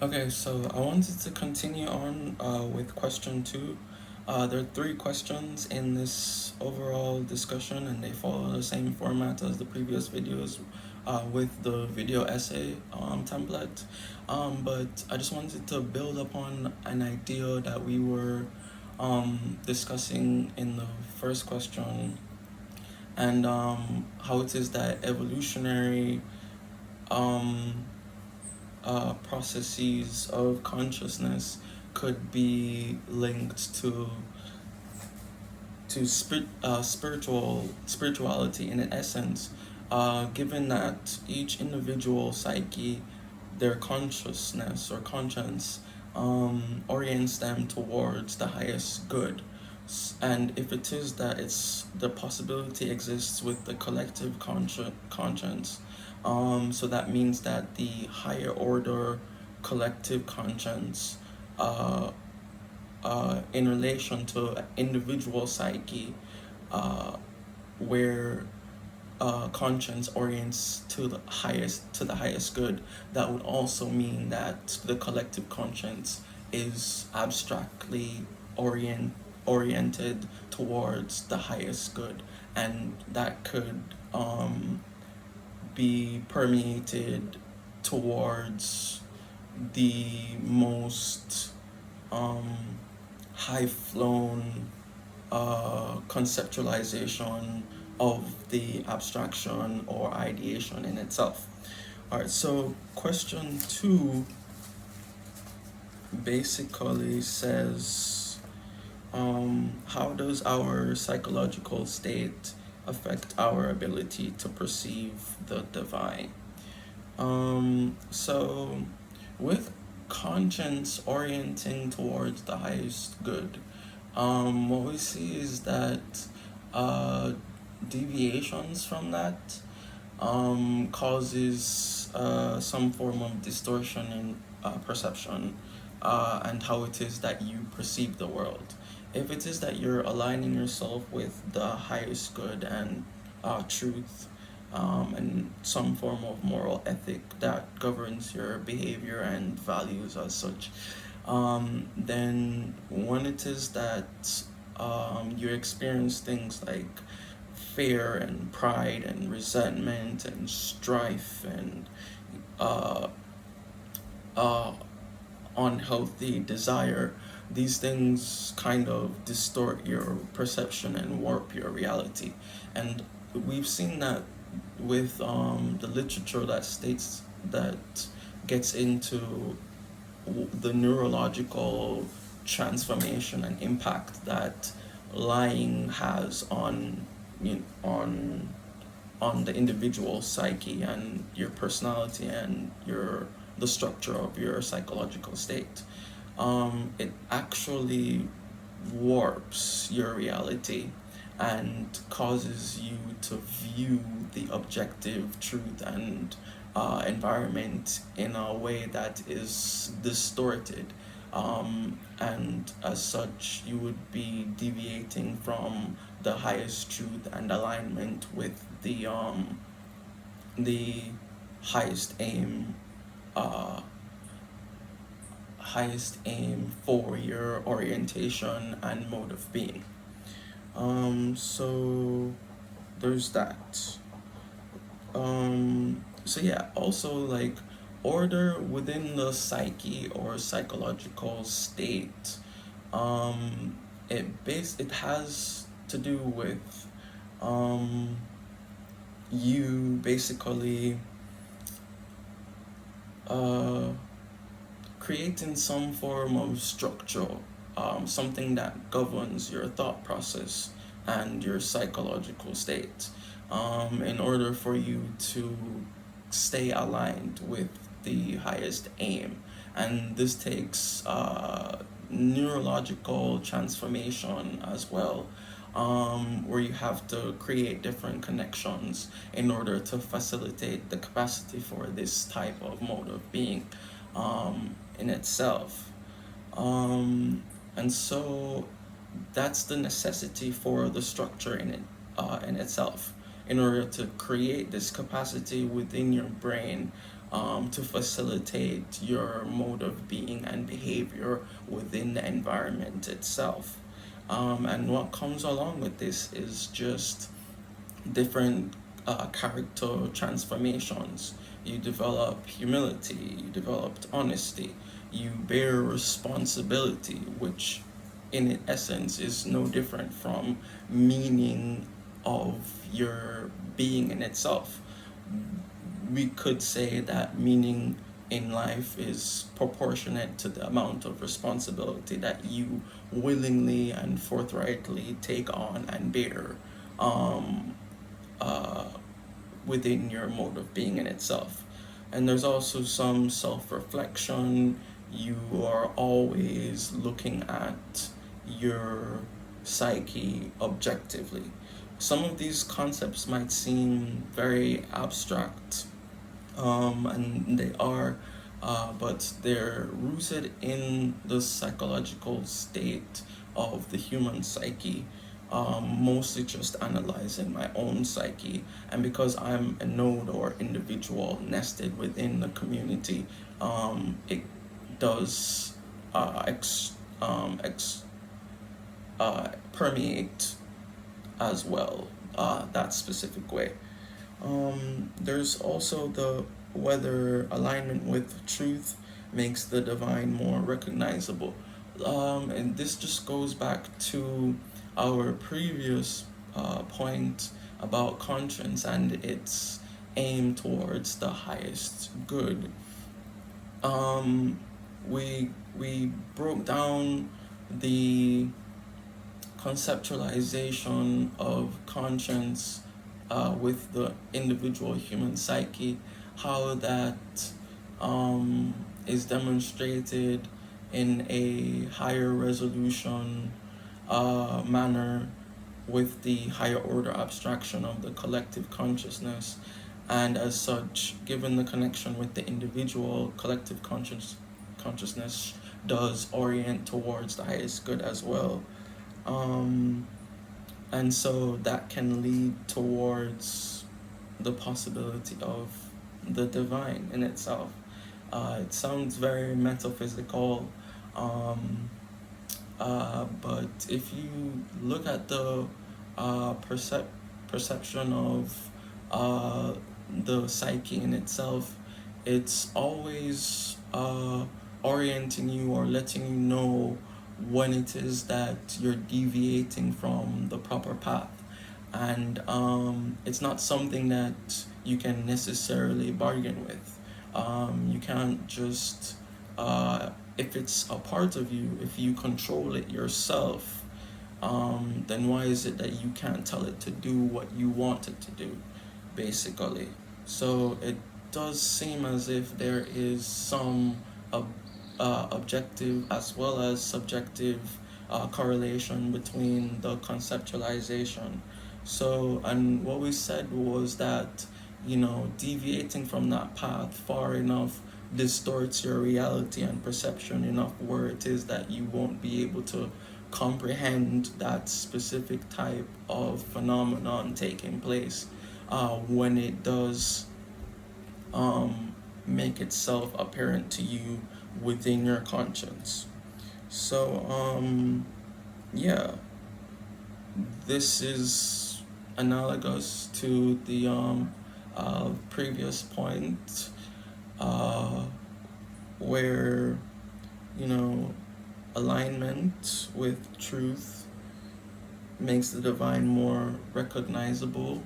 Okay, so I wanted to continue on with question two. There are three questions in this overall discussion, and they follow the same format as the previous videos with the video essay template. But I just wanted to build upon an idea that we were discussing in the first question, and how it is that evolutionary um, processes of consciousness could be linked to spirituality in essence, given that each individual psyche, their consciousness or conscience, orients them towards the highest good. And if it is that it's the possibility exists with the collective conscience, so that means that the higher order collective conscience, uh, in relation to individual psyche, uh, where conscience orients to the highest good, that would also mean that the collective conscience is abstractly orient oriented towards the highest good, and that could be permeated towards the most um, high flown conceptualization of the abstraction or ideation in itself. All right, so question two basically says, how does our psychological state affect our ability to perceive the divine? So, with conscience orienting towards the highest good, what we see is that uh, deviations from that causes some form of distortion in perception and how it is that you perceive the world. If it is that you're aligning yourself with the highest good and truth, and some form of moral ethic that governs your behavior and values as such, then when it is that you experience things like fear and pride and resentment and strife and uh, uh, unhealthy desire, these things kind of distort your perception and warp your reality. And we've seen that with the literature that states that gets into the neurological transformation and impact that lying has on you know, on the individual psyche and your personality and your the structure of your psychological state. It actually warps your reality and causes you to view the objective truth and environment in a way that is distorted. And as such, you would be deviating from the highest truth and alignment with the highest aim, uh, highest aim for your orientation and mode of being. So there's that. So yeah, also like order within the psyche or psychological state. It has to do with um, you basically uh, creating some form of structure, something that governs your thought process and your psychological state, in order for you to stay aligned with the highest aim. And this takes neurological transformation as well, where you have to create different connections in order to facilitate the capacity for this type of mode of being in itself. And so that's the necessity for the structure in it in itself. in order to create this capacity within your brain to facilitate your mode of being and behavior within the environment itself. And what comes along with this is just different character transformations. You develop humility, you develop honesty, you bear responsibility, which in essence is no different from meaning of your being in itself. We could say that meaning in life is proportionate to the amount of responsibility that you willingly and forthrightly take on and bear um, uh, within your mode of being in itself. And there's also some self reflection. You are always looking at your psyche objectively. Some of these concepts might seem very abstract, and they are, but they're rooted in the psychological state of the human psyche, mostly just analyzing my own psyche. And because I'm a node or individual nested within the community, it does permeate as well, that specific way. There's also the whether alignment with truth makes the divine more recognizable. And this just goes back to our previous point about conscience and its aim towards the highest good. Um, we broke down the conceptualization of conscience with the individual human psyche, how that is demonstrated in a higher resolution manner with the higher order abstraction of the collective consciousness. And as such, given the connection with the individual, collective consciousness does orient towards the highest good as well. Um, and so that can lead towards the possibility of the divine in itself. It sounds very metaphysical, but if you look at the perception of the psyche in itself, it's always orienting you or letting you know when it is that you're deviating from the proper path. And it's not something that you can necessarily bargain with. You can't just, if it's a part of you, if you control it yourself, then why is it that you can't tell it to do what you want it to do, basically? So it does seem as if there is some objective as well as subjective correlation between the conceptualization. So, and what we said was that, deviating from that path far enough distorts your reality and perception enough where it is that you won't be able to comprehend that specific type of phenomenon taking place when it does make itself apparent to you within your conscience. So, yeah, this is analogous to the previous point where, you know, alignment with truth makes the divine more recognizable.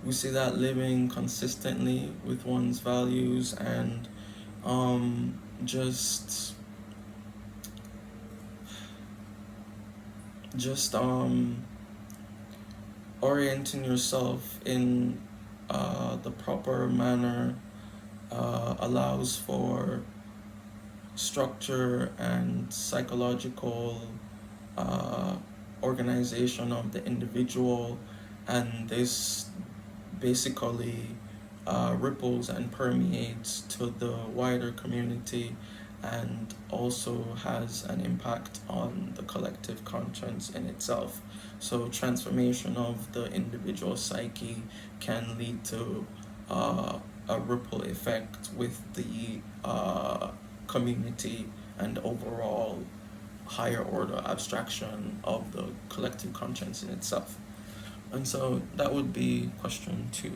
We see that living consistently with one's values and just orienting yourself in the proper manner allows for structure and psychological organization of the individual, and this basically ripples and permeates to the wider community and also has an impact on the collective conscience in itself. So transformation of the individual psyche can lead to a ripple effect with the community and overall higher order abstraction of the collective conscience in itself. And so that would be question 2.